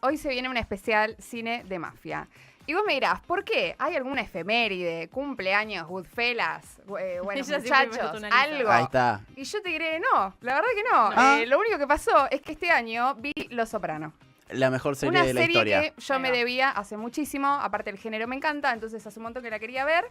hoy se viene un especial cine de mafia. Y vos me dirás, ¿por qué? ¿Hay alguna efeméride, cumpleaños, Goodfellas, bueno, muchachos, algo? Ahí está. Y yo te diré, no, la verdad que no. Ah. Lo único que pasó es que este año vi Los Soprano. La mejor serie Una de la serie historia. que yo me debía hace muchísimo, aparte el género me encanta, entonces hace un montón que la quería ver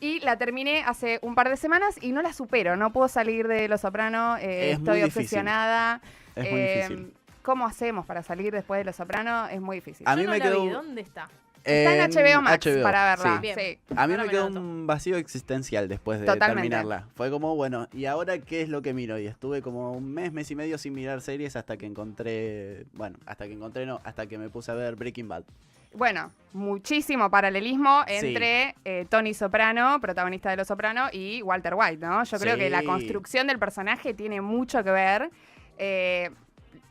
y la terminé hace un par de semanas y no la supero, no puedo salir de Los Soprano, estoy obsesionada. Es muy difícil. ¿Cómo hacemos para salir después de Los Soprano? Es muy difícil. A mí Yo me no la quedó... vi. ¿Dónde está? Está en HBO Max HBO, para verla. sí. Bien. Sí. A mí Ahora me me quedó lo anoto. un vacío existencial después de Totalmente. terminarla. Fue como, bueno, ¿y ahora qué es lo que miro? Y estuve como un mes y medio sin mirar series hasta que encontré... Bueno, hasta que me puse a ver Breaking Bad. Bueno, muchísimo paralelismo Sí. entre Tony Soprano, protagonista de Los Soprano, y Walter White, ¿no? Yo creo Sí. que la construcción del personaje tiene mucho que ver.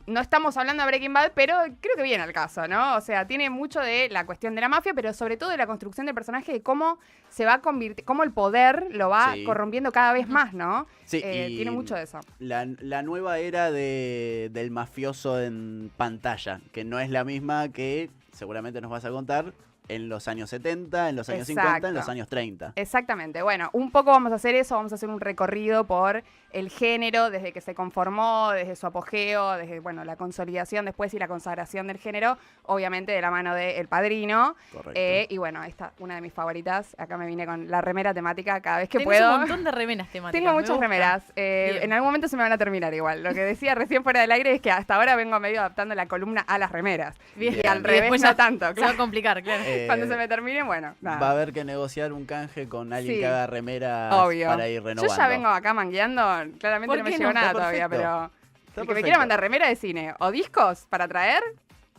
No estamos hablando de Breaking Bad, pero creo que viene al caso, ¿no? O sea, tiene mucho de la cuestión de la mafia, pero sobre todo de la construcción del personaje, de cómo se va cómo el poder lo va Sí. corrompiendo cada vez más, ¿no? Sí, y tiene mucho de eso. la nueva era del mafioso en pantalla, que no es la misma que seguramente nos vas a contar en los años 70, en los años 50, en los Exacto. años 30. Exactamente. Bueno, un poco vamos a hacer eso, vamos a hacer un recorrido por el género desde que se conformó, desde su apogeo, desde, bueno, la consolidación después y la consagración del género, obviamente de la mano de El Padrino. Correcto. Y bueno, esta una de mis favoritas. Acá me vine con la remera temática cada vez que Tenés puedo. un montón de remeras temáticas. Tengo me muchas gusta. remeras. Bien. En algún momento se me van a terminar igual. Lo que decía recién fuera del aire es que hasta ahora vengo medio adaptando la columna a las remeras. Bien. Y al Y revés después no ya tanto, Se va claro. a complicar, claro. Cuando se me termine, bueno, nada. Va a haber que negociar un canje con alguien Sí. que haga remeras Obvio. para ir renovando. Yo ya vengo acá mangueando, claramente ¿Por no me qué llevo no? nada Está todavía, perfecto. pero Está el que me perfecto. quiera mandar remera de cine o discos para traer,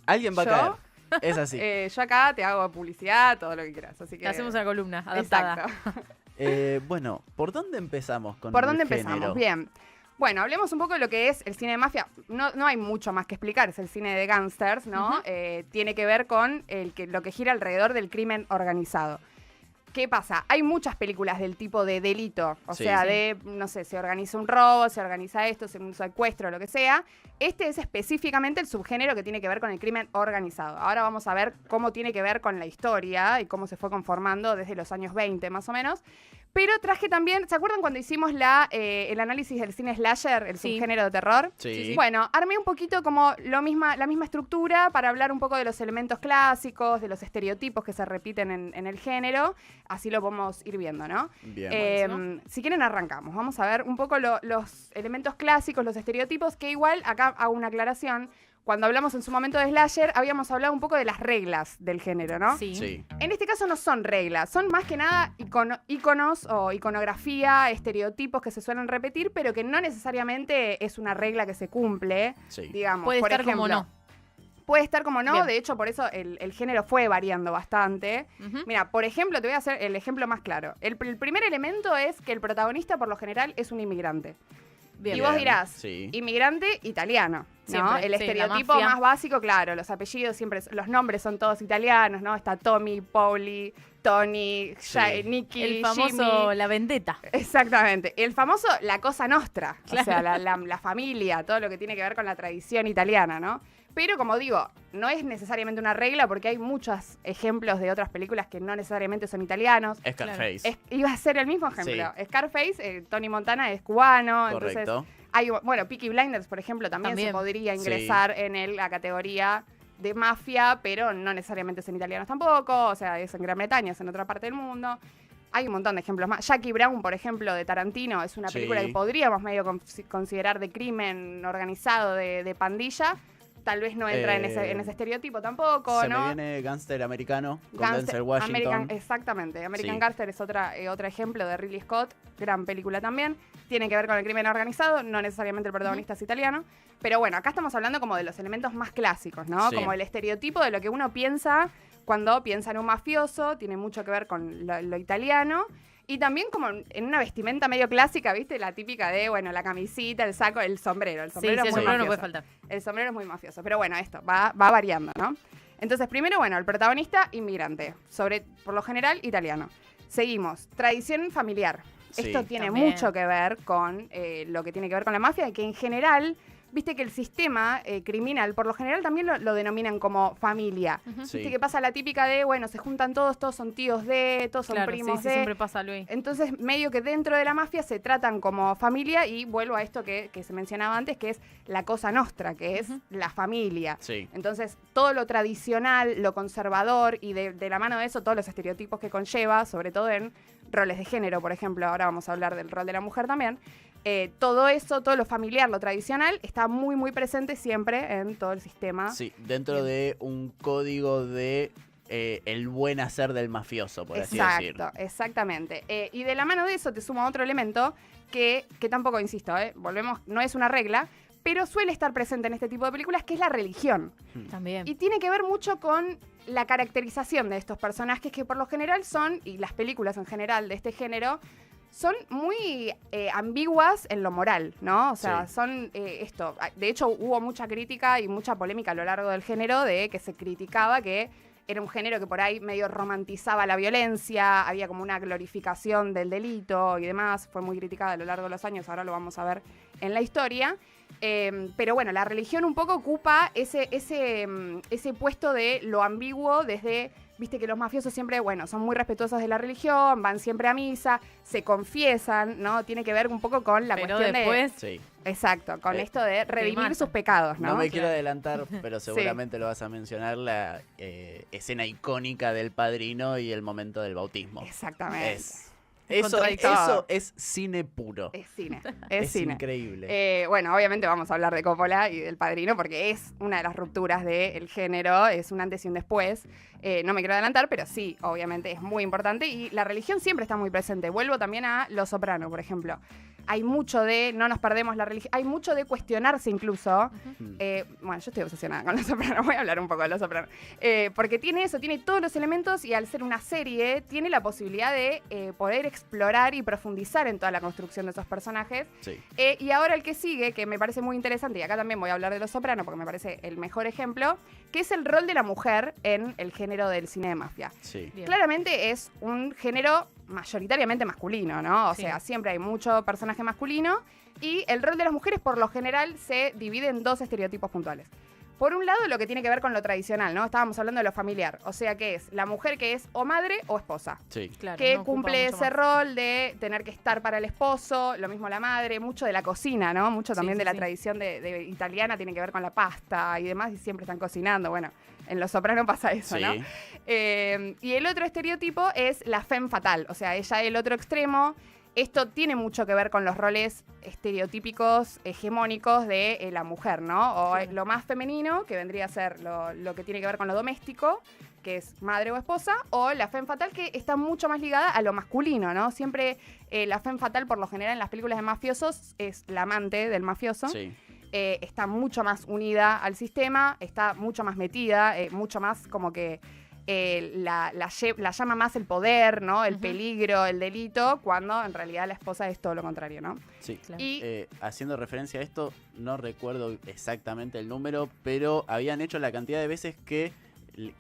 Alguien va a ¿Yo? caer. Es así. yo acá te hago publicidad, todo lo que quieras. Así que Te hacemos una columna adaptada. exacto. Bueno, ¿por dónde empezamos con ¿Por el dónde género? empezamos? Bien. Bueno, hablemos un poco de lo que es el cine de mafia. No hay mucho más que explicar, es el cine de gangsters, ¿no? Ujú. Tiene que ver con lo que gira alrededor del crimen organizado. ¿Qué pasa? Hay muchas películas del tipo de delito, o Sí. sea, Sí. de, no sé, se organiza un robo, se organiza esto, un secuestro, lo que sea. Este es específicamente el subgénero que tiene que ver con el crimen organizado. Ahora vamos a ver cómo tiene que ver con la historia y cómo se fue conformando desde los años 20 más o menos. Pero traje también, ¿se acuerdan cuando hicimos el análisis del cine slasher, el Sí. subgénero de terror? Sí. Bueno, armé un poquito como la misma estructura para hablar un poco de los elementos clásicos, de los estereotipos que se repiten en el género. Así lo podemos ir viendo, ¿no? Bien. buenísimo. Si quieren arrancamos. Vamos a ver un poco los elementos clásicos, los estereotipos, que igual, acá hago una aclaración. Cuando hablamos en su momento de slasher, habíamos hablado un poco de las reglas del género, ¿no? Sí. Sí. En este caso no son reglas, son más que nada iconos o iconografía, estereotipos que se suelen repetir, pero que no necesariamente es una regla que se cumple, Sí. digamos. Puede por estar como ejemplo. no. Puede estar como no, Bien. de hecho por eso el género fue variando bastante. Ujú. Mira, por ejemplo, te voy a hacer el ejemplo más claro. El primer elemento es que el protagonista por lo general es un inmigrante. Bien. Y vos Bien, dirás, sí. inmigrante italiano, ¿no? Siempre, El sí, la estereotipo mafia. más básico, claro, los apellidos siempre, los nombres son todos italianos, ¿no? Está Tommy, Pauli, Tony, Sí. Nicky, El famoso Jimmy. La Vendetta. Exactamente. El famoso La Cosa Nostra, o Claro. sea, la familia, todo lo que tiene que ver con la tradición italiana, ¿no? Pero como digo, no es necesariamente una regla porque hay muchos ejemplos de otras películas que no necesariamente son italianos. Scarface. Iba a ser el mismo ejemplo. Scarface, Tony Montana es cubano, entonces Correcto. hay, bueno, Peaky Blinders, por ejemplo, también se podría Sí. ingresar en la categoría de mafia, pero no necesariamente son italianos tampoco, o sea, es en Gran Bretaña, es en otra parte del mundo. Hay un montón de ejemplos más. Jackie Brown, por ejemplo, de Tarantino, es una Sí. película que podríamos medio considerar de crimen organizado, de pandilla. Tal vez no entra en ese estereotipo tampoco, Se ¿no? me viene Gangster Americano con Gangster- Denzel Washington. Exactamente. American Sí. Gangster es otro ejemplo de Ridley Scott, gran película también. Tiene que ver con el crimen organizado, no necesariamente el protagonista es italiano. Pero bueno, acá estamos hablando como de los elementos más clásicos, ¿no? Sí. Como el estereotipo de lo que uno piensa cuando piensa en un mafioso, tiene mucho que ver con lo italiano. Y también como en una vestimenta medio clásica, ¿viste? La típica de, bueno, la camisita, el saco, el sombrero. El Sí, sombrero sí, es el muy sombrero no mafioso. puede faltar. El sombrero es muy mafioso. Pero bueno, esto va variando, ¿no? Entonces, primero, bueno, el protagonista, inmigrante. Por lo general, italiano. Seguimos. Tradición familiar. Sí. Esto tiene También. mucho que ver con lo que tiene que ver con la mafia y que en general viste que el sistema criminal, por lo general también lo denominan como familia. Sí. Viste que pasa la típica de, bueno, se juntan todos son tíos de, todos son Claro, primos sí, de. siempre pasa, Luis. Entonces, medio que dentro de la mafia se tratan como familia y vuelvo a esto que se mencionaba antes, que es la cosa nostra, que es la familia. Sí. Entonces, todo lo tradicional, lo conservador y de la mano de eso, todos los estereotipos que conlleva, sobre todo en roles de género, por ejemplo, ahora vamos a hablar del rol de la mujer también. Todo eso, todo lo familiar, lo tradicional, está muy, muy presente siempre en todo el sistema. Sí, dentro de un código de el buen hacer del mafioso, por así decir. Exacto, exactamente. Y de la mano de eso te sumo otro elemento que tampoco, insisto, volvemos, no es una regla, pero suele estar presente en este tipo de películas, que es la religión. También. Y tiene que ver mucho con la caracterización de estos personajes, que por lo general son, y las películas en general de este género, son muy ambiguas en lo moral, ¿no? O sea, Sí. son esto. De hecho, hubo mucha crítica y mucha polémica a lo largo del género de que se criticaba que era un género que por ahí medio romantizaba la violencia, había como una glorificación del delito y demás. Fue muy criticada a lo largo de los años, ahora lo vamos a ver en la historia. Pero bueno, la religión un poco ocupa ese puesto de lo ambiguo desde... Viste que los mafiosos siempre, bueno, son muy respetuosos de la religión, van siempre a misa, se confiesan, ¿no? Tiene que ver un poco con la Pero cuestión después, Sí. Exacto, con esto de redimir matan. sus pecados, ¿no? No me Claro. quiero adelantar, pero seguramente lo vas a mencionar, la escena icónica del Padrino y el momento del bautismo. Exactamente. Eso Contradictorio. es cine puro. Es cine, es cine. Increíble. Bueno, obviamente vamos a hablar de Coppola y del Padrino porque es una de las rupturas del género, es un antes y un después. No me quiero adelantar, pero sí, obviamente es muy importante y la religión siempre está muy presente. Vuelvo también a Los Soprano, por ejemplo. Hay mucho de no nos perdemos la religión, hay mucho de cuestionarse incluso. Bueno, yo estoy obsesionada con Los Soprano, voy a hablar un poco de Los Soprano. Porque tiene eso, tiene todos los elementos y al ser una serie tiene la posibilidad de poder explorar y profundizar en toda la construcción de esos personajes. Sí. Y ahora el que sigue, que me parece muy interesante, y acá también voy a hablar de Los Soprano porque me parece el mejor ejemplo, que es el rol de la mujer en el género del cine de mafia. Sí. bien. Claramente es un género mayoritariamente masculino, ¿no? O Sí. sea, siempre hay mucho personaje masculino y el rol de las mujeres por lo general se divide en dos estereotipos puntuales. Por un lado, lo que tiene que ver con lo tradicional, ¿no? Estábamos hablando de lo familiar, o sea, que es la mujer que es o madre o esposa. Sí. Claro, Que no ocupa cumple mucho ese más. rol de tener que estar para el esposo, lo mismo la madre, mucho de la cocina, ¿no? Mucho Sí, también sí, de la sí. tradición de italiana tiene que ver con la pasta y demás, y siempre están cocinando. Bueno, en Los Soprano pasa eso, Sí. ¿no? Y el otro estereotipo es la femme fatal, o sea, ella el otro extremo. Esto tiene mucho que ver con los roles estereotípicos, hegemónicos de la mujer, ¿no? O Claro. lo más femenino, que vendría a ser lo que tiene que ver con lo doméstico, que es madre o esposa, o la femme fatal, que está mucho más ligada a lo masculino, ¿no? Siempre la femme fatal, por lo general, en las películas de mafiosos, es la amante del mafioso. Sí. Está mucho más unida al sistema, está mucho más metida, mucho más como que la llama más el poder, ¿no? El peligro, el delito, cuando en realidad la esposa es todo lo contrario, ¿no? Sí. Claro. Y Haciendo referencia a esto, no recuerdo exactamente el número, pero habían hecho la cantidad de veces que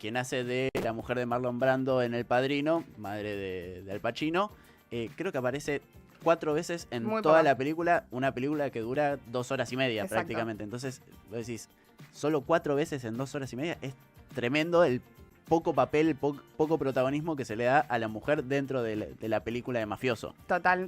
quien hace de la mujer de Marlon Brando en El Padrino, madre de Al Pacino, creo que aparece 4 veces en Muy toda poco. la película, una película que dura 2 horas y media Exacto. prácticamente. Entonces, vos decís, solo 4 veces en 2 horas y media, es tremendo el poco papel, poco protagonismo que se le da a la mujer dentro de la película de mafioso.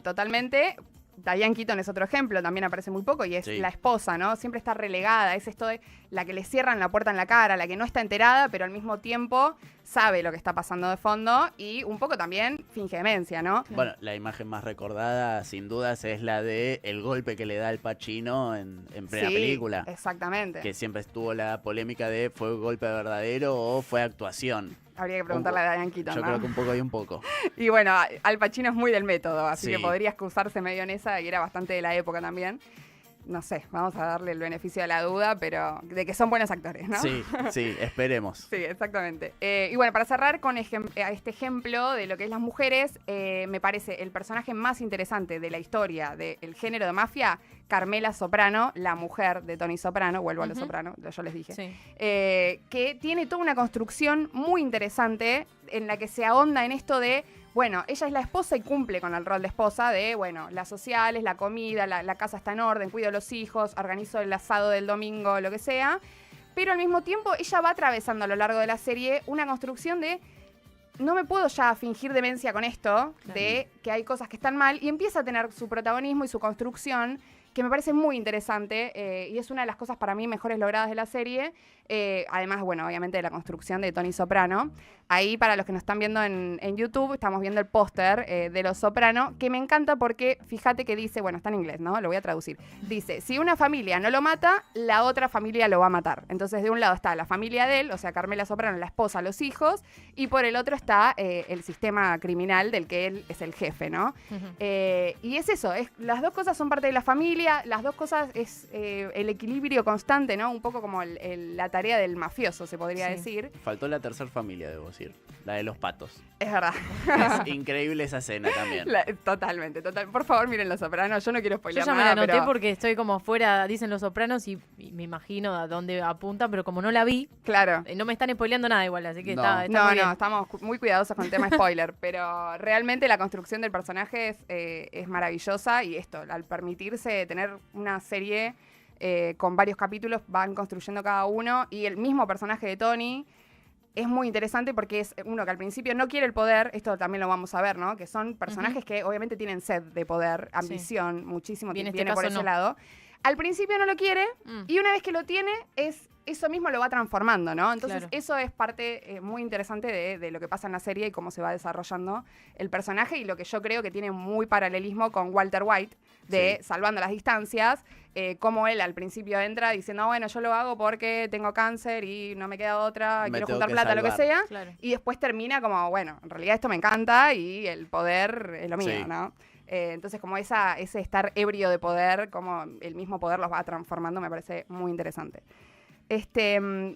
totalmente. Diane Keaton es otro ejemplo, también aparece muy poco y es Sí. la esposa, ¿no? Siempre está relegada, es esto de la que le cierran la puerta en la cara, la que no está enterada, pero al mismo tiempo sabe lo que está pasando de fondo y un poco también finge demencia, ¿no? Bueno, la imagen más recordada, sin dudas, es la de el golpe que le da Al Pacino en plena Sí, película. Exactamente. Que siempre estuvo la polémica de ¿fue golpe verdadero o fue actuación? Habría que preguntarle a Diane Keaton, Yo ¿no? creo que un poco y un poco. Y bueno, Al Pacino es muy del método, así Sí. que podría excusarse medio en esa y era bastante de la época también. No sé, vamos a darle el beneficio de la duda, pero de que son buenos actores, ¿no? Sí, sí, esperemos. Sí, exactamente. Y bueno, para cerrar con este ejemplo de lo que es las mujeres, me parece el personaje más interesante de la historia del género de mafia, Carmela Soprano, la mujer de Tony Soprano, vuelvo a los Ujú. Soprano, yo les dije, Sí. que tiene toda una construcción muy interesante en la que se ahonda en esto de, bueno, ella es la esposa y cumple con el rol de esposa de, bueno, las sociales, la comida, la casa está en orden, cuido a los hijos, organizo el asado del domingo, lo que sea. Pero al mismo tiempo ella va atravesando a lo largo de la serie una construcción de no me puedo ya fingir demencia con esto, de que hay cosas que están mal, y empieza a tener su protagonismo y su construcción, que me parece muy interesante, y es una de las cosas para mí mejores logradas de la serie. Además, bueno, obviamente de la construcción de Tony Soprano. Ahí, para los que nos están viendo en YouTube, estamos viendo el póster de Los Soprano, que me encanta porque, fíjate que dice, bueno, está en inglés, ¿no? Lo voy a traducir. Dice, si una familia no lo mata, la otra familia lo va a matar. Entonces, de un lado está la familia de él, o sea, Carmela Soprano, la esposa, los hijos, y por el otro está el sistema criminal del que él es el jefe, ¿no? Y es eso, las dos cosas son parte de la familia, las dos cosas es el equilibrio constante, ¿no? Un poco como la tarea del mafioso, se podría decir. Faltó la tercera familia, debo decir. La de los patos. Es verdad. Es increíble esa escena también. Totalmente. Por favor, miren Los Sopranos. Yo no quiero spoilear Yo ya nada, me la anoté pero porque estoy como fuera, dicen Los Sopranos, y me imagino a dónde apunta, pero como no la vi, claro. no me están spoileando nada igual, así que No. está muy bien. Estamos muy cuidadosos con el tema spoiler, pero realmente la construcción del personaje es maravillosa, y esto, al permitirse tener una serie con varios capítulos, van construyendo cada uno, y el mismo personaje de Tony es muy interesante porque es uno que al principio no quiere el poder, esto también lo vamos a ver, ¿no? Que son personajes que obviamente tienen sed de poder, ambición, muchísimo, Y en viene este por caso ese no. lado. Al principio no lo quiere, y una vez que lo tiene, eso mismo lo va transformando, ¿no? Entonces eso es parte muy interesante de lo que pasa en la serie y cómo se va desarrollando el personaje, y lo que yo creo que tiene muy paralelismo con Walter White, de Salvando las Distancias, como él al principio entra diciendo, bueno, yo lo hago porque tengo cáncer y no me queda otra, quiero juntar plata, lo que sea, y después termina como, bueno, en realidad esto me encanta y el poder es lo mío, ¿no? Entonces, como ese estar ebrio de poder, como el mismo poder los va transformando, me parece muy interesante.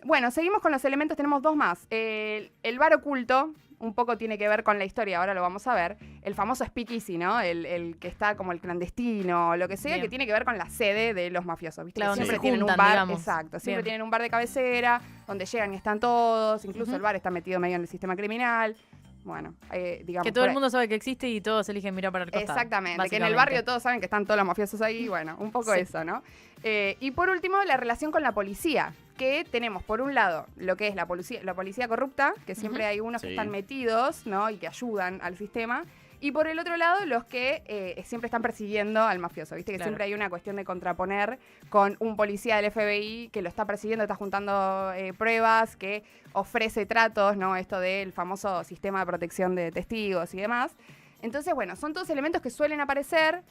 Bueno, seguimos con los elementos, tenemos dos más. El bar oculto, un poco tiene que ver con la historia, ahora lo vamos a ver. El famoso speakeasy, ¿no? El que está como el clandestino, lo que sea, que tiene que ver con la sede de los mafiosos, ¿viste? Claro, Que donde siempre se tienen un juntan, bar, digamos. exacto, siempre tienen un bar de cabecera, donde llegan y están todos, incluso el bar está metido medio en el sistema criminal. Bueno, digamos. Que todo el mundo sabe que existe y todos eligen mirar para el costado. Exactamente, que en el barrio todos saben que están todos los mafiosos ahí, bueno, un poco eso, ¿no? Y por último, la relación con la policía, que tenemos por un lado lo que es la policía corrupta, que siempre hay unos que están metidos, ¿no? Y que ayudan al sistema. Y por el otro lado, los que siempre están persiguiendo al mafioso, ¿viste? Que siempre hay una cuestión de contraponer con un policía del FBI que lo está persiguiendo, está juntando pruebas, que ofrece tratos, ¿no? Esto del famoso sistema de protección de testigos y demás. Entonces, bueno, son todos elementos que suelen aparecer,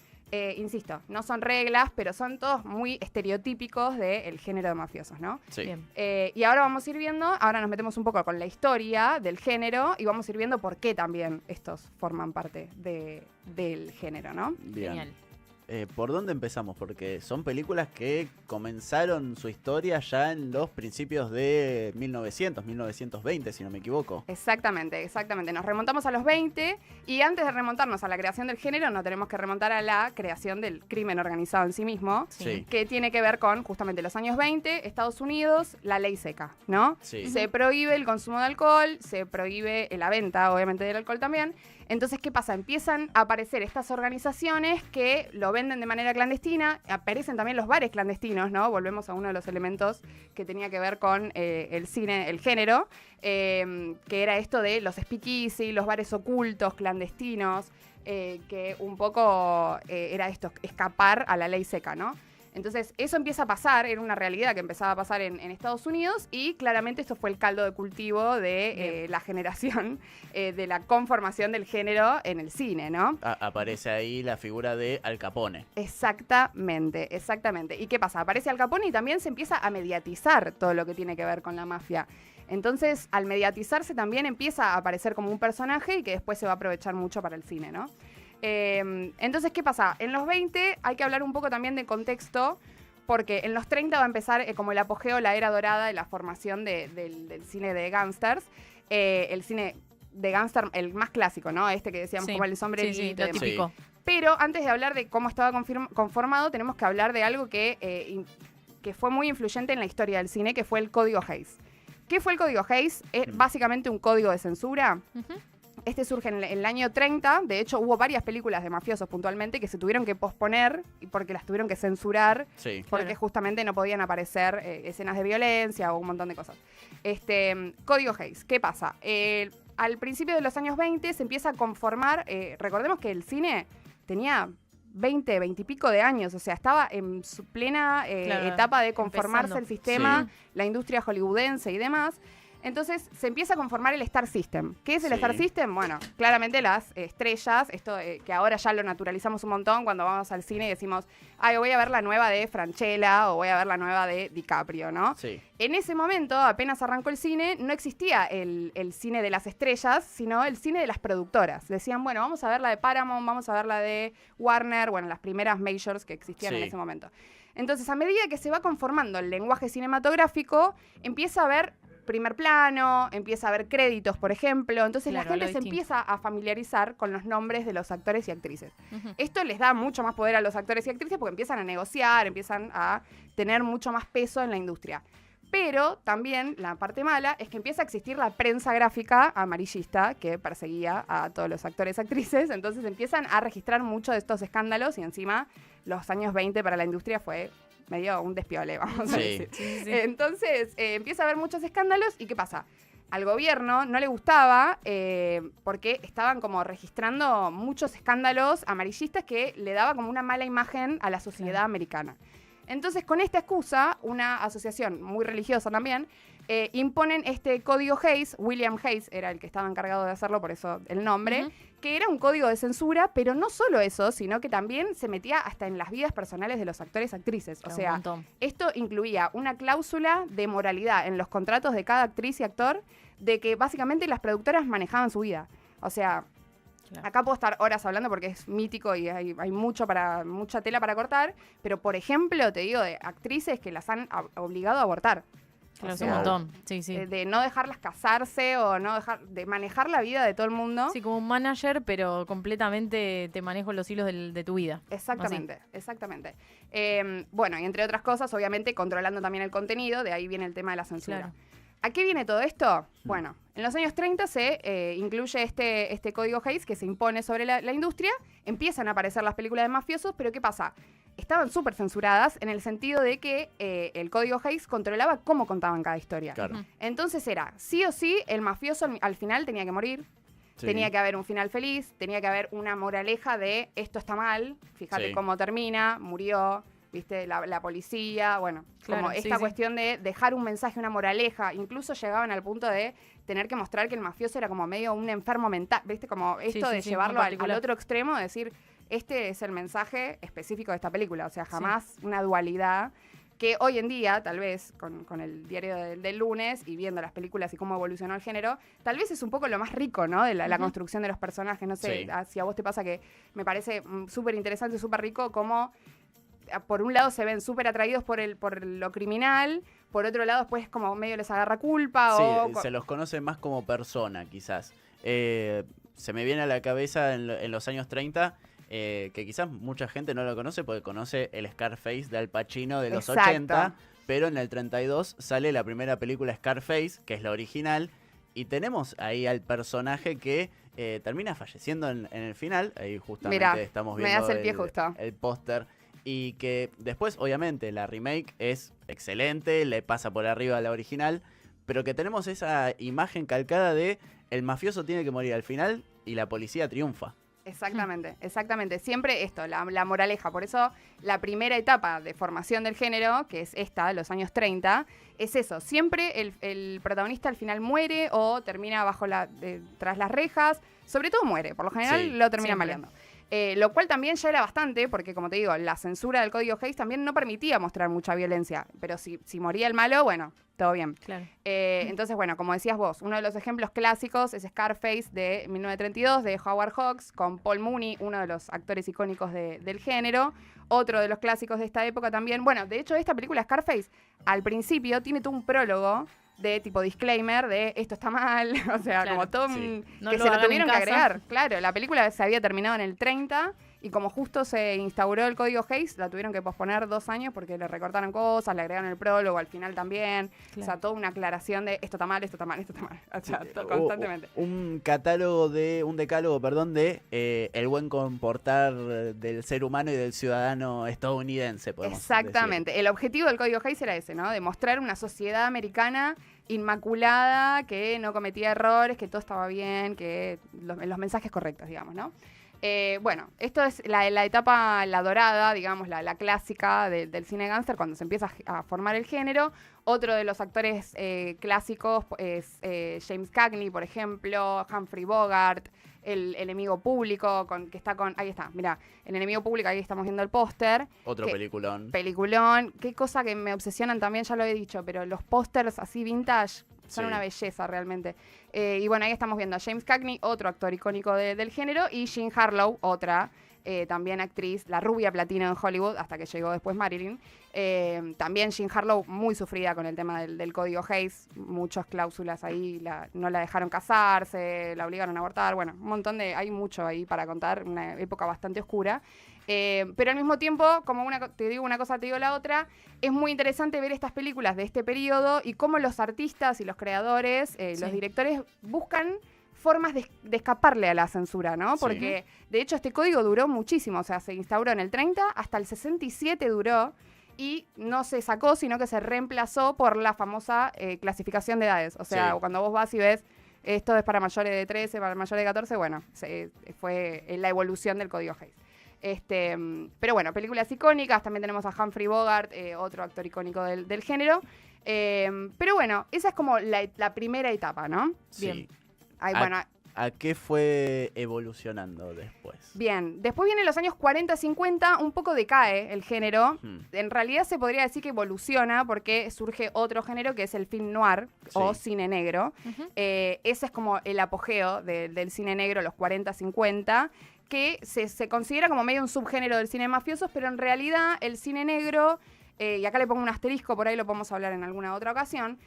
insisto, no son reglas, pero son todos muy estereotípicos del género de mafiosos, ¿no? Sí. Bien. Y ahora vamos a ir viendo, ahora nos metemos un poco con la historia del género y vamos a ir viendo por qué también estos forman parte del género, ¿no? Bien. Genial. ¿Por dónde empezamos? Porque son películas que comenzaron su historia ya en los principios de 1920, si no me equivoco. Exactamente. Nos remontamos a los 20 y antes de remontarnos a la creación del género nos tenemos que remontar a la creación del crimen organizado en sí mismo, Sí. que tiene que ver con justamente los años 20, Estados Unidos, la ley seca, ¿no? Sí. Se prohíbe el consumo de alcohol, se prohíbe la venta, obviamente, del alcohol también. Entonces, ¿qué pasa? Empiezan a aparecer estas organizaciones que lo venden de manera clandestina, aparecen también los bares clandestinos, ¿no? Volvemos a uno de los elementos que tenía que ver con el cine, el género, que era esto de los speakeasy, los bares ocultos, clandestinos, que un poco era esto, escapar a la ley seca, ¿no? Entonces, eso empieza a pasar, era una realidad que empezaba a pasar en Estados Unidos, y claramente esto fue el caldo de cultivo de la generación de la conformación del género en el cine, ¿no? Aparece ahí la figura de Al Capone. Exactamente. ¿Y qué pasa? Aparece Al Capone y también se empieza a mediatizar todo lo que tiene que ver con la mafia. Entonces, al mediatizarse también empieza a aparecer como un personaje y que después se va a aprovechar mucho para el cine, ¿no? Entonces, ¿qué pasa? En los 20 hay que hablar un poco también de contexto, porque en los 30 va a empezar como el apogeo, la era dorada de la formación del cine de gángsters. El cine de gángster, el más clásico, ¿no? Este que decíamos, como el sombrerito. Sí, y lo demás. típico. Pero antes de hablar de cómo estaba conformado, tenemos que hablar de algo que fue muy influyente en la historia del cine, que fue el Código Hays. ¿Qué fue el Código Hays? Es básicamente un código de censura Este surge en el año 30. De hecho, hubo varias películas de mafiosos puntualmente que se tuvieron que posponer porque las tuvieron que censurar. Sí. Porque Claro. justamente no podían aparecer escenas de violencia o un montón de cosas. Código Hays. ¿Qué pasa? Al principio de los años 20 se empieza a conformar. Recordemos que el cine tenía 20 y pico de años, o sea, estaba en su plena Claro, etapa de conformarse empezando. el sistema, Sí. la industria hollywoodense y demás. Entonces se empieza a conformar el Star System. ¿Qué es el Sí. Star System? Bueno, claramente las estrellas, esto que ahora ya lo naturalizamos un montón cuando vamos al cine y decimos, ay, voy a ver la nueva de Francella o voy a ver la nueva de DiCaprio, ¿no? Sí. En ese momento, apenas arrancó el cine, no existía el cine de las estrellas, sino el cine de las productoras. Decían, bueno, vamos a ver la de Paramount, vamos a ver la de Warner, bueno, las primeras majors que existían en Sí. ese momento. Entonces, a medida que se va conformando el lenguaje cinematográfico, empieza a haber primer plano, empieza a haber créditos, por ejemplo. Entonces Claro, la gente lo se distinto. empieza a familiarizar con los nombres de los actores y actrices. Ujú. Esto les da mucho más poder a los actores y actrices porque empiezan a negociar, empiezan a tener mucho más peso en la industria. Pero también la parte mala es que empieza a existir la prensa gráfica amarillista que perseguía a todos los actores y actrices. Entonces empiezan a registrar muchos de estos escándalos y encima los años 20 para la industria fue medio un despiole, vamos a Sí. decir. Sí, sí, sí. Entonces empieza a haber muchos escándalos y ¿qué pasa? Al gobierno no le gustaba porque estaban como registrando muchos escándalos amarillistas que le daba como una mala imagen a la sociedad Claro. americana. Entonces, con esta excusa, una asociación muy religiosa también, imponen este código Hays. William Hays era el que estaba encargado de hacerlo, por eso el nombre, Ujú. que era un código de censura, pero no solo eso, sino que también se metía hasta en las vidas personales de los actores y actrices. O Claro, un sea, montón. esto incluía una cláusula de moralidad en los contratos de cada actriz y actor de que básicamente las productoras manejaban su vida. O sea, Claro. acá puedo estar horas hablando porque es mítico y hay mucha tela para cortar, pero por ejemplo, te digo de actrices que las han obligado a abortar. Claro, O es un sea, montón. Sí, sí. de no dejarlas casarse o no de manejar la vida de todo el mundo. Sí, como un manager, pero completamente te manejo los hilos de tu vida. Exactamente, exactamente. Bueno, y entre otras cosas, obviamente controlando también el contenido, de ahí viene el tema de la censura. Claro. ¿A qué viene todo esto? Bueno, en los años 30 se incluye este código Hays que se impone sobre la industria, empiezan a aparecer las películas de mafiosos, pero ¿qué pasa? Estaban súper censuradas en el sentido de que el código Hays controlaba cómo contaban cada historia. Claro. Ujú. Entonces era, sí o sí, el mafioso al final tenía que morir, Sí. tenía que haber un final feliz, tenía que haber una moraleja de esto está mal, fíjate Sí. cómo termina, murió, viste, la policía, bueno, Claro, como sí, esta sí. cuestión de dejar un mensaje, una moraleja, incluso llegaban al punto de tener que mostrar que el mafioso era como medio un enfermo mental, viste, como esto sí, de sí, llevarlo muy al particular. otro extremo, de decir, este es el mensaje específico de esta película, o sea, jamás una dualidad que hoy en día, tal vez, con el diario del lunes y viendo las películas y cómo evolucionó el género, tal vez es un poco lo más rico, ¿no? De la Ujú. construcción de los personajes. No sé Sí. si a vos te pasa que me parece súper interesante, súper rico, cómo por un lado se ven súper atraídos por lo criminal, por otro lado después como medio les agarra culpa Sí, o... se los conoce más como persona, quizás. Se me viene a la cabeza en los años 30, que quizás mucha gente no lo conoce porque conoce el Scarface de Al Pacino de los Exacto. 80, pero en el 32 sale la primera película Scarface, que es la original, y tenemos ahí al personaje que termina falleciendo en el final. Ahí justamente Mirá, estamos me viendo das el pie justo. el póster. Y que después, obviamente, la remake es excelente, le pasa por arriba a la original, pero que tenemos esa imagen calcada de el mafioso tiene que morir al final y la policía triunfa. Exactamente, exactamente. Siempre esto, la moraleja. Por eso la primera etapa de formación del género, que es esta, los años 30, es eso. Siempre el protagonista al final muere o termina tras las rejas. Sobre todo muere, por lo general Sí, lo termina siempre. maleando. Lo cual también ya era bastante, porque como te digo, la censura del código Hays también no permitía mostrar mucha violencia. Pero si moría el malo, bueno, todo bien. Claro. Entonces, bueno, como decías vos, uno de los ejemplos clásicos es Scarface de 1932 de Howard Hawks con Paul Mooney, uno de los actores icónicos del género. Otro de los clásicos de esta época también. Bueno, de hecho, esta película Scarface, al principio, tiene todo un prólogo de tipo disclaimer de esto está mal, o sea, Claro. como todo Sí. un... No que lo se lo hagan tuvieron en que casa. agregar. Claro, la película se había terminado en el 30 y como justo se instauró el código Hays, la tuvieron que posponer 2 años porque le recortaron cosas, le agregaron el prólogo al final también. Claro. O sea, toda una aclaración de esto está mal, esto está mal, esto está mal. O sea, constantemente. Un decálogo, perdón, de el buen comportar del ser humano y del ciudadano estadounidense, podemos Exactamente. El objetivo del código Hays era ese, ¿no? Demostrar una sociedad americana inmaculada, que no cometía errores, que todo estaba bien, que los mensajes correctos, digamos, ¿no? Bueno, esto es la etapa, la dorada, digamos, la clásica del cine gángster, cuando se empieza a formar el género. Otro de los actores clásicos es James Cagney, por ejemplo, Humphrey Bogart, el enemigo público, que está con... Ahí está, mira, el enemigo público, ahí estamos viendo el póster. Otro peliculón. Peliculón. Qué cosa que me obsesionan también, ya lo he dicho, pero los pósters así vintage son una belleza realmente. Y bueno, ahí estamos viendo a James Cagney, otro actor icónico del género, y Jean Harlow, otra también actriz, la rubia platino en Hollywood, hasta que llegó después Marilyn. También Jean Harlow, muy sufrida con el tema del código Hays, muchas cláusulas ahí, no la dejaron casarse, la obligaron a abortar, bueno, un montón hay mucho ahí para contar, una época bastante oscura. Pero al mismo tiempo, como te digo una cosa, te digo la otra, es muy interesante ver estas películas de este periodo y cómo los artistas y los creadores, los directores, buscan formas de escaparle a la censura, ¿no? Porque, de hecho, este código duró muchísimo, o sea, se instauró en el 30, hasta el 67 duró, y no se sacó, sino que se reemplazó por la famosa clasificación de edades. O sea, cuando vos vas y ves, esto es para mayores de 13, para mayores de 14, bueno, fue la evolución del código Hays. Pero bueno, películas icónicas, también tenemos a Humphrey Bogart, otro actor icónico del género. Pero bueno, esa es como la primera etapa, ¿no? Sí. Bien. Bueno, ¿A qué fue evolucionando después? Bien, después vienen los años 40-50, un poco decae el género. En realidad se podría decir que evoluciona porque surge otro género que es el film noir o cine negro. Ese es como el apogeo del cine negro, los 40-50, que se considera como medio un subgénero del cine mafioso, pero en realidad el cine negro, y acá le pongo un asterisco, por ahí lo podemos hablar en alguna otra ocasión,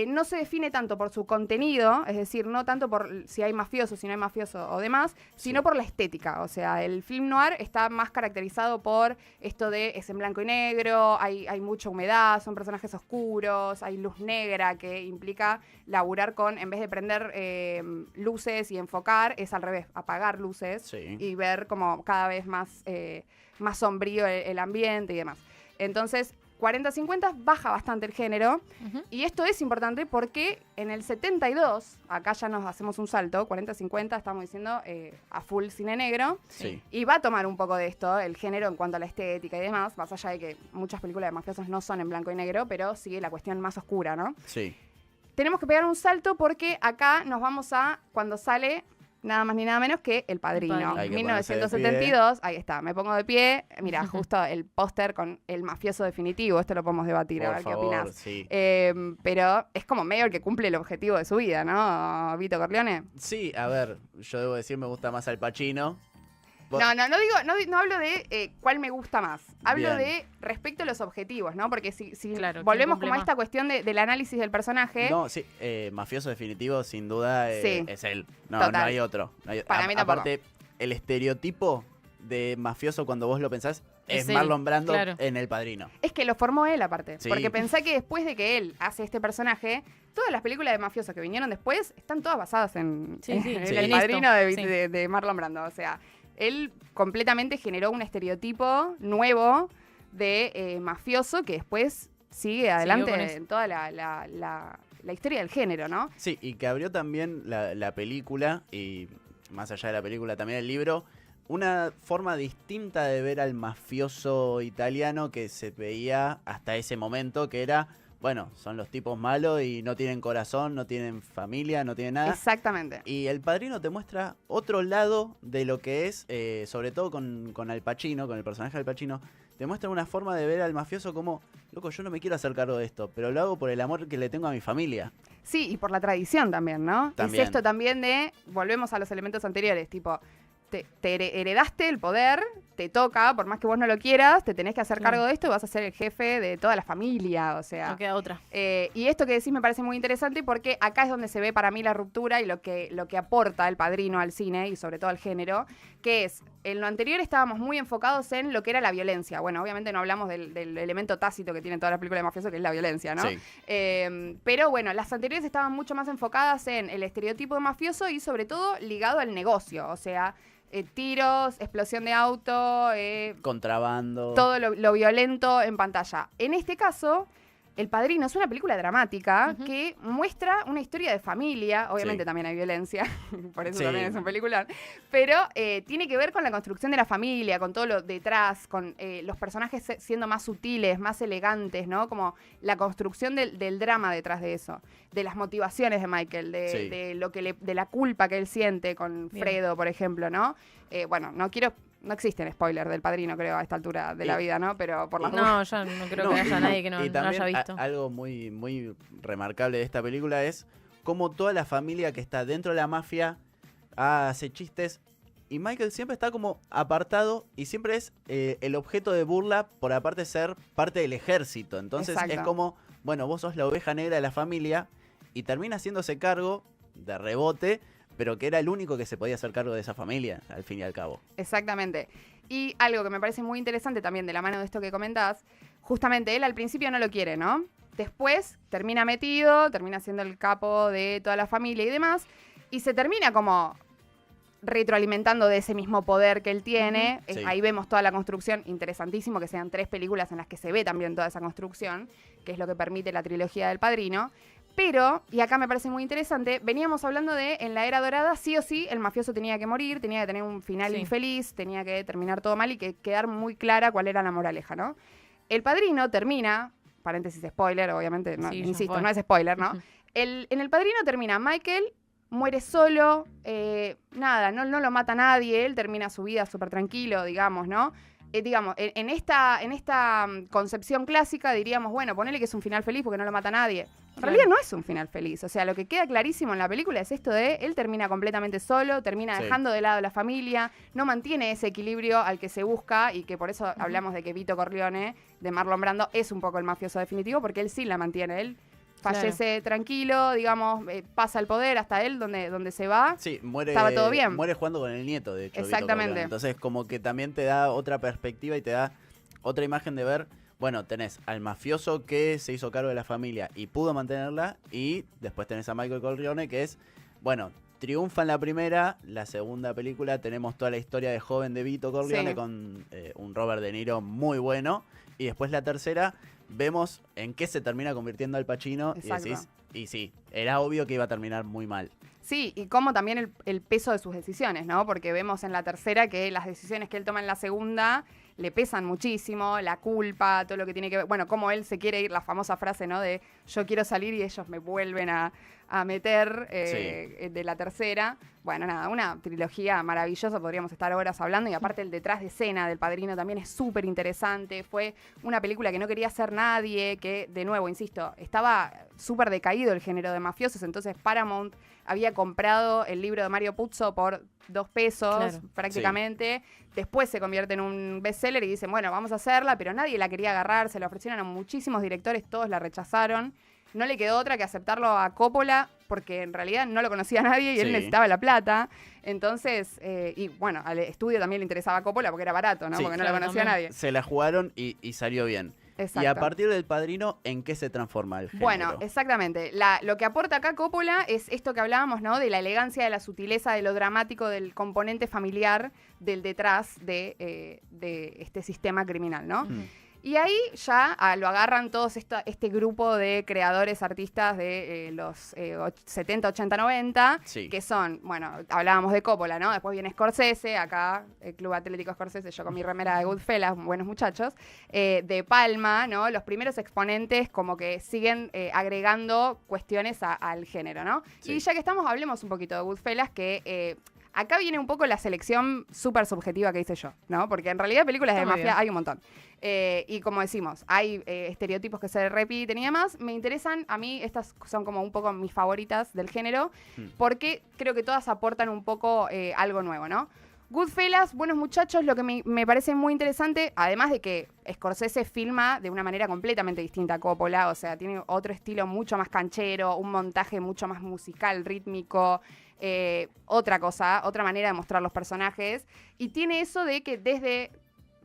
no se define tanto por su contenido, es decir, no tanto por si hay mafioso, si no hay mafioso o demás, sino por la estética. O sea, el film noir está más caracterizado por esto de es en blanco y negro, hay mucha humedad, son personajes oscuros, hay luz negra que implica laburar con, en vez de prender luces y enfocar, es al revés, apagar luces y ver como cada vez más sombrío el ambiente y demás. Entonces, 40-50 baja bastante el género, y esto es importante porque en el 72, acá ya nos hacemos un salto, 40-50 estamos diciendo a full cine negro, y va a tomar un poco de esto, el género en cuanto a la estética y demás, más allá de que muchas películas de mafiosos no son en blanco y negro, pero sigue la cuestión más oscura, ¿no? Sí. Tenemos que pegar un salto porque acá nos vamos a, cuando sale... nada más ni nada menos que El Padrino. 1972, ahí está, me pongo de pie. Mira, justo el póster con el mafioso definitivo, esto lo podemos debatir, a ver qué opinás. Sí. Pero es como medio el que cumple el objetivo de su vida, ¿no, Vito Corleone? Sí, a ver, yo debo decir, me gusta más Al Pacino. No hablo de cuál me gusta más. Hablo de respecto a los objetivos, ¿no? Porque si volvemos como a esta cuestión del análisis del personaje... No, sí, mafioso definitivo, sin duda, es él. No hay otro. Para mí tampoco. Aparte, el estereotipo de mafioso, cuando vos lo pensás, es Marlon Brando en El Padrino. Es que lo formó él, aparte. Sí. Porque pensé que después de que él hace este personaje, todas las películas de mafiosos que vinieron después están todas basadas en El Padrino de Marlon Brando. O sea... él completamente generó un estereotipo nuevo de mafioso que después sigue adelante en toda la historia del género, ¿no? Sí, y que abrió también la película, y más allá de la película también el libro, una forma distinta de ver al mafioso italiano que se veía hasta ese momento, que era... bueno, son los tipos malos y no tienen corazón, no tienen familia, no tienen nada. Exactamente. Y El Padrino te muestra otro lado de lo que es, sobre todo con Al Pacino, con el personaje de Al Pacino, te muestra una forma de ver al mafioso como, loco, yo no me quiero hacer cargo de esto, pero lo hago por el amor que le tengo a mi familia. Sí, y por la tradición también, ¿no? También. Es esto también de, volvemos a los elementos anteriores, tipo... te heredaste el poder, te toca, por más que vos no lo quieras, te tenés que hacer cargo de esto y vas a ser el jefe de toda la familia, o sea... no queda otra. Y esto que decís me parece muy interesante porque acá es donde se ve para mí la ruptura y lo que aporta El Padrino al cine y sobre todo al género, que es En lo anterior estábamos muy enfocados en lo que era la violencia. Bueno, obviamente no hablamos del elemento tácito que tienen todas las películas de mafioso, que es la violencia, ¿no? Sí. Pero bueno, las anteriores estaban mucho más enfocadas en el estereotipo de mafioso y sobre todo ligado al negocio. O sea, tiros, explosión de auto, Contrabando. todo lo violento en pantalla. En este caso, El Padrino es una película dramática que muestra una historia de familia. Obviamente también hay violencia, por eso también es un peliculón. Pero tiene que ver con la construcción de la familia, con todo lo detrás, con los personajes siendo más sutiles, más elegantes, ¿no? Como la construcción del drama detrás de eso. De las motivaciones de Michael, de lo que de la culpa que él siente con Fredo, por ejemplo, ¿no? Bueno, no existen spoilers del Padrino, creo, a esta altura de la vida, ¿no? Pero por las dudas. No, yo no creo que haya nadie que no y también haya visto. Algo muy, muy remarcable de esta película es cómo toda la familia que está dentro de la mafia hace chistes y Michael siempre está como apartado y siempre es el objeto de burla por aparte ser parte del ejército. Entonces es como, bueno, vos sos la oveja negra de la familia y termina haciéndose cargo de rebote, pero que era el único que se podía hacer cargo de esa familia, al fin y al cabo. Exactamente. Y algo que me parece muy interesante también de la mano de esto que comentás, justamente él al principio no lo quiere, ¿no? Después termina metido, termina siendo el capo de toda la familia y demás, y se termina como retroalimentando de ese mismo poder que él tiene. Sí. Ahí vemos toda la construcción, interesantísimo que sean 3 películas en las que se ve también toda esa construcción, que es lo que permite la trilogía del Padrino. Pero, y acá me parece muy interesante, veníamos hablando de, en la era dorada, sí o sí, el mafioso tenía que morir, tenía que tener un final infeliz, tenía que terminar todo mal y que quedar muy clara cuál era la moraleja, ¿no? El Padrino termina, paréntesis spoiler, obviamente, no, insisto, no es spoiler, ¿no? En El Padrino termina, Michael muere solo, nada, no lo mata nadie, él termina su vida súper tranquilo, digamos, ¿no? Digamos, en esta concepción clásica diríamos, bueno, ponele que es un final feliz porque no lo mata nadie. En realidad no es un final feliz. O sea, lo que queda clarísimo en la película es esto de él termina completamente solo, termina dejando de lado la familia, no mantiene ese equilibrio al que se busca y que por eso hablamos de que Vito Corleone, de Marlon Brando, es un poco el mafioso definitivo porque él sí la mantiene. Él fallece tranquilo, digamos, pasa el poder hasta él donde se va. Sí, muere, estaba todo bien. Muere jugando con el nieto, de hecho. Exactamente. Entonces como que también te da otra perspectiva y te da otra imagen de ver, bueno, tenés al mafioso que se hizo cargo de la familia y pudo mantenerla, y después tenés a Michael Corleone que es, bueno, triunfa en la primera, la segunda película tenemos toda la historia de joven de Vito Corleone con un Robert De Niro muy bueno, y después la tercera vemos en qué se termina convirtiendo Al Pacino. Exacto. Y decís, y sí, era obvio que iba a terminar muy mal. Sí, y cómo también el peso de sus decisiones, ¿no? Porque vemos en la tercera que las decisiones que él toma en la segunda le pesan muchísimo, la culpa, todo lo que tiene que ver, bueno, cómo él se quiere ir, la famosa frase, ¿no? De yo quiero salir y ellos me vuelven a meter de la tercera. Bueno, nada, una trilogía maravillosa, podríamos estar horas hablando, y aparte el detrás de escena del Padrino también es súper interesante. Fue una película que no quería hacer nadie, que, de nuevo, insisto, estaba súper decaído el género de mafiosos, entonces Paramount había comprado el libro de Mario Puzo por $2 prácticamente. Después se convierte en un bestseller y dicen, bueno, vamos a hacerla, pero nadie la quería agarrar, se la ofrecieron a muchísimos directores, todos la rechazaron. No le quedó otra que aceptarlo a Coppola, porque en realidad no lo conocía nadie y él necesitaba la plata. Entonces, y bueno, al estudio también le interesaba a Coppola porque era barato, ¿no? Porque no lo conocía nadie. Se la jugaron y salió bien. Exacto. Y a partir del Padrino, ¿en qué se transforma el género? Bueno, exactamente. Lo que aporta acá Coppola es esto que hablábamos, ¿no? De la elegancia, de la sutileza, de lo dramático, del componente familiar, del detrás de este sistema criminal, ¿no? Y ahí ya lo agarran todos este grupo de creadores, artistas de los 70, 80, 90, que son, bueno, hablábamos de Coppola, ¿no? Después viene Scorsese, acá el Club Atlético Scorsese, yo con mi remera de Goodfellas, buenos muchachos, de Palma, ¿no? Los primeros exponentes como que siguen agregando cuestiones al género, ¿no? Sí. Y ya que estamos, hablemos un poquito de Goodfellas, que acá viene un poco la selección súper subjetiva que hice yo, ¿no? Porque en realidad películas de mafia hay un montón. Y como decimos, hay estereotipos que se repiten y demás. Me interesan, a mí estas son como un poco mis favoritas del género, porque creo que todas aportan un poco algo nuevo, ¿no? Goodfellas, Buenos Muchachos, lo que me parece muy interesante, además de que Scorsese filma de una manera completamente distinta a Coppola, o sea, tiene otro estilo mucho más canchero, un montaje mucho más musical, rítmico, otra cosa, otra manera de mostrar los personajes, y tiene eso de que desde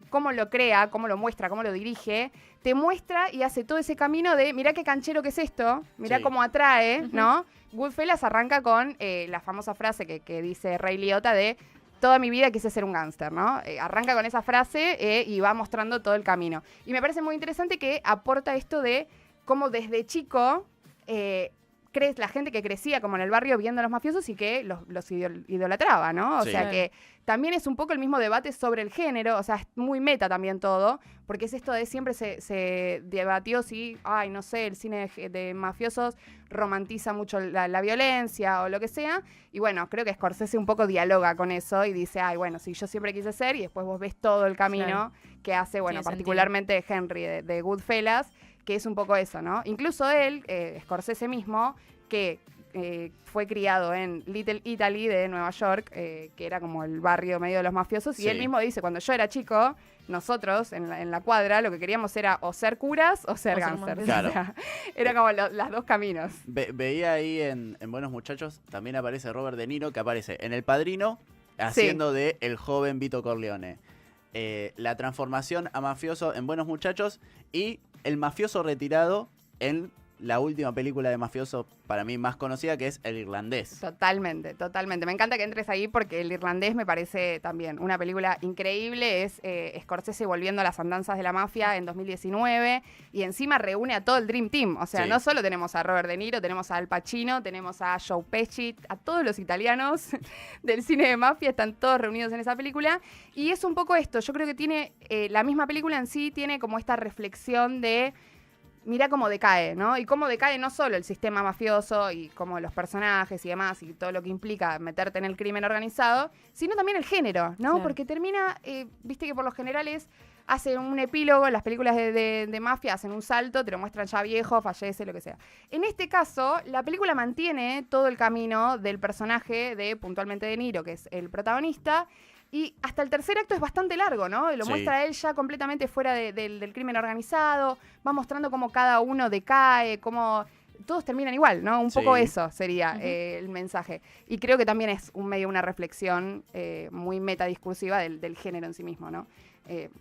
cómo lo crea, cómo lo muestra, cómo lo dirige, te muestra y hace todo ese camino de, mirá qué canchero que es esto, mirá Sí. cómo atrae, ¿no? Goodfellas arranca con la famosa frase que dice Ray Liotta de toda mi vida quise ser un gángster, ¿no? Arranca con esa frase y va mostrando todo el camino. Y me parece muy interesante que aporta esto de cómo desde chico crees la gente que crecía como en el barrio viendo a los mafiosos y que los idolatraba, ¿no? O Sí. sea que también es un poco el mismo debate sobre el género, o sea, es muy meta también todo, porque es esto de siempre se debatió si, ay, no sé, el cine de mafiosos romantiza mucho la violencia o lo que sea, y bueno, creo que Scorsese un poco dialoga con eso y dice, ay, bueno, sí, yo siempre quise ser, y después vos ves todo el camino Claro. que hace, bueno, Tiene particularmente Henry de Goodfellas, que es un poco eso, ¿no? Incluso él, Scorsese mismo, que fue criado en Little Italy de Nueva York, que era como el barrio medio de los mafiosos, y Sí. él mismo dice, cuando yo era chico, nosotros en la cuadra lo que queríamos era o ser curas o ser O ser gángsters. Claro. O sea, era como las dos caminos. Veía ahí en Buenos Muchachos, también aparece Robert De Niro, que aparece en El Padrino, haciendo de el joven Vito Corleone. La transformación a mafioso en Buenos Muchachos y el mafioso retirado en la última película de mafioso para mí más conocida, que es El Irlandés. Totalmente, totalmente. Me encanta que entres ahí porque El Irlandés me parece también una película increíble. Es Scorsese volviendo a las andanzas de la mafia en 2019 y encima reúne a todo el Dream Team. O sea, Sí. no solo tenemos a Robert De Niro, tenemos a Al Pacino, tenemos a Joe Pesci, a todos los italianos del cine de mafia, están todos reunidos en esa película. Y es un poco esto, yo creo que tiene, la misma película en sí tiene como esta reflexión de mirá cómo decae, ¿no? Y cómo decae no solo el sistema mafioso y como los personajes y demás y todo lo que implica meterte en el crimen organizado, sino también el género, ¿no? Claro. Porque termina, viste que por lo general hace un epílogo, las películas de mafia hacen un salto, te lo muestran ya viejo, fallece, lo que sea. En este caso, la película mantiene todo el camino del personaje de puntualmente De Niro, que es el protagonista, y hasta el tercer acto es bastante largo, ¿no? Y lo Sí. muestra a él ya completamente fuera del crimen organizado, va mostrando cómo cada uno decae, cómo todos terminan igual, ¿no? Un poco Sí. eso sería el mensaje. Y creo que también es una reflexión muy metadiscursiva del género en sí mismo, ¿no?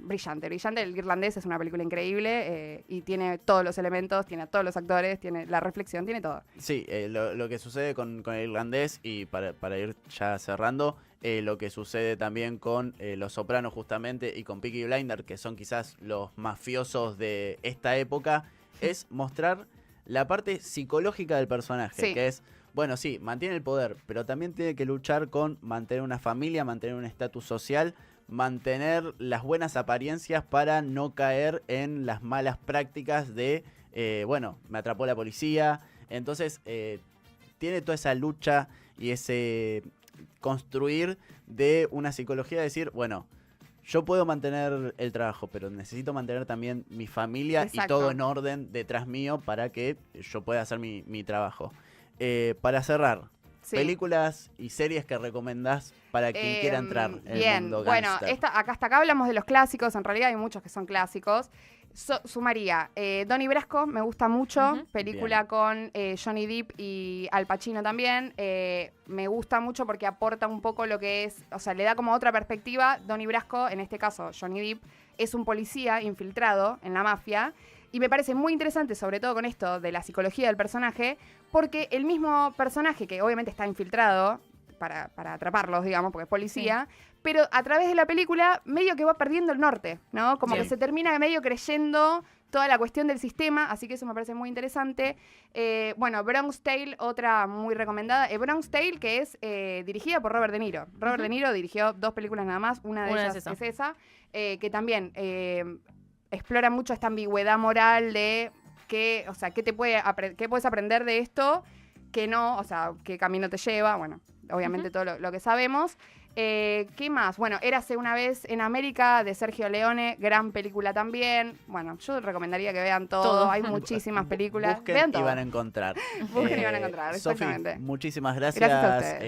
Brillante. El Irlandés es una película increíble y tiene todos los elementos, tiene a todos los actores, tiene la reflexión, tiene todo. Sí, lo que sucede con El Irlandés, y para ir ya cerrando, lo que sucede también con Los Sopranos justamente y con Peaky Blinders, que son quizás los mafiosos de esta época, es mostrar la parte psicológica del personaje, Sí. que es, bueno, sí, mantiene el poder, pero también tiene que luchar con mantener una familia, mantener un estatus social, mantener las buenas apariencias para no caer en las malas prácticas de, bueno, me atrapó la policía. Entonces, tiene toda esa lucha y ese construir de una psicología de decir, bueno, yo puedo mantener el trabajo, pero necesito mantener también mi familia y Exacto. todo en orden detrás mío para que yo pueda hacer mi trabajo. Para cerrar, Sí. películas y series que recomendás para quien quiera entrar en el Bien, mundo bueno, gángster. hasta acá hablamos de los clásicos, en realidad hay muchos que son clásicos. Sumaría Donnie Brasco, me gusta mucho, Ujú. Bien. película con Johnny Depp y Al Pacino también. Me gusta mucho porque aporta un poco lo que es, o sea, le da como otra perspectiva. Donnie Brasco, en este caso Johnny Depp, es un policía infiltrado en la mafia. Y me parece muy interesante, sobre todo con esto de la psicología del personaje, porque el mismo personaje, que obviamente está infiltrado para atraparlos, digamos, porque es policía, pero a través de la película medio que va perdiendo el norte, ¿no? Como Sí. que se termina medio creyendo toda la cuestión del sistema, así que eso me parece muy interesante. Bueno, Bronx Tale, otra muy recomendada. Bronx Tale, que es dirigida por Robert De Niro. Robert De Niro dirigió 2 películas nada más, una de ellas es esa, que también explora mucho esta ambigüedad moral de qué, o sea, qué puedes aprender de esto, qué no, o sea, qué camino te lleva, bueno, obviamente todo lo que sabemos. ¿Qué más? Bueno, Érase una vez en América de Sergio Leone, gran película también. Bueno, yo recomendaría que vean todo. Hay muchísimas películas. Busquen Vean y todo. van a encontrar. Busquen y van a encontrar, Sofi, exactamente. muchísimas gracias. Gracias a ustedes.